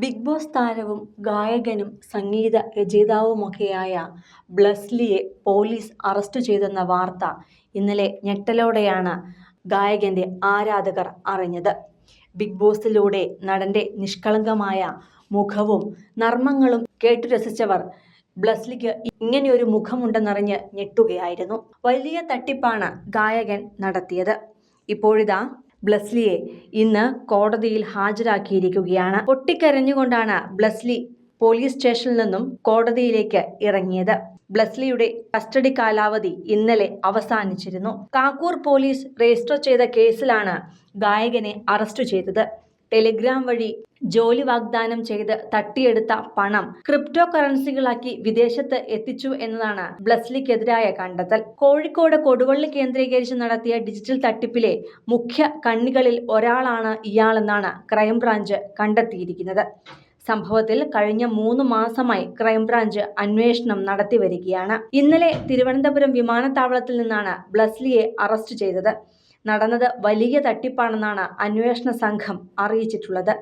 Big boss താരവും ഗായകനും സംഗീത രചയിതാവുമൊക്കെയായ ബ്ലസ്ലിയെ police arrest ചെയ്തെന്ന വാർത്ത ഇന്നലെ ഞെട്ടലോടെയാണ് ഗായകന്റെ ആരാധകർ അറിഞ്ഞത്. ബിഗ് ബോസിലൂടെ നടന്റെ നിഷ്കളങ്കമായ മുഖവും നർമ്മങ്ങളും കേട്ടു രസിച്ചവർ ബ്ലസ്ലിക്ക് ഇങ്ങനെയൊരു മുഖമുണ്ടെന്നറിഞ്ഞ് ഞെട്ടുകയായിരുന്നു. വലിയ തട്ടിപ്പാണ് ഗായകൻ നടത്തിയത്. ഇപ്പോഴിതാ ബ്ലസ്ലിയെ ഇന്ന് കോടതിയിൽ ഹാജരാക്കിയിരിക്കുകയാണ്. പൊട്ടിക്കരഞ്ഞുകൊണ്ടാണ് ബ്ലസ്ലി പോലീസ് സ്റ്റേഷനിൽ നിന്നും കോടതിയിലേക്ക് ഇറങ്ങിയത്. ബ്ലസ്ലിയുടെ കസ്റ്റഡി കാലാവധി ഇന്നലെ അവസാനിച്ചിരുന്നു. കാക്കൂർ പോലീസ് രജിസ്റ്റർ ചെയ്ത കേസിലാണ് ഗായകനെ അറസ്റ്റ് ചെയ്തത്. ടെലിഗ്രാം വഴി ജോലി വാഗ്ദാനം ചെയ്ത് തട്ടിയെടുത്ത പണം ക്രിപ്റ്റോ കറൻസികളാക്കി വിദേശത്ത് എത്തിച്ചു എന്നതാണ് ബ്ലസ്ലിക്കെതിരായ കണ്ടെത്തൽ. കോഴിക്കോട് കൊടുവള്ളി കേന്ദ്രീകരിച്ച് നടത്തിയ ഡിജിറ്റൽ തട്ടിപ്പിലെ മുഖ്യ കണ്ണികളിൽ ഒരാളാണ് ഇയാളെന്നാണ് ക്രൈംബ്രാഞ്ച് കണ്ടെത്തിയിരിക്കുന്നത്. സംഭവത്തിൽ കഴിഞ്ഞ 3 മാസമായി ക്രൈംബ്രാഞ്ച് അന്വേഷണം നടത്തിവരികയാണ്. ഇന്നലെ തിരുവനന്തപുരം വിമാനത്താവളത്തിൽ നിന്നാണ് ബ്ലസ്ലിയെ അറസ്റ്റ് ചെയ്തത്. നടന്നത് വലിയ തട്ടിപ്പാണെന്നാണ് അന്വേഷണ സംഘം അറിയിച്ചിട്ടുള്ളത്.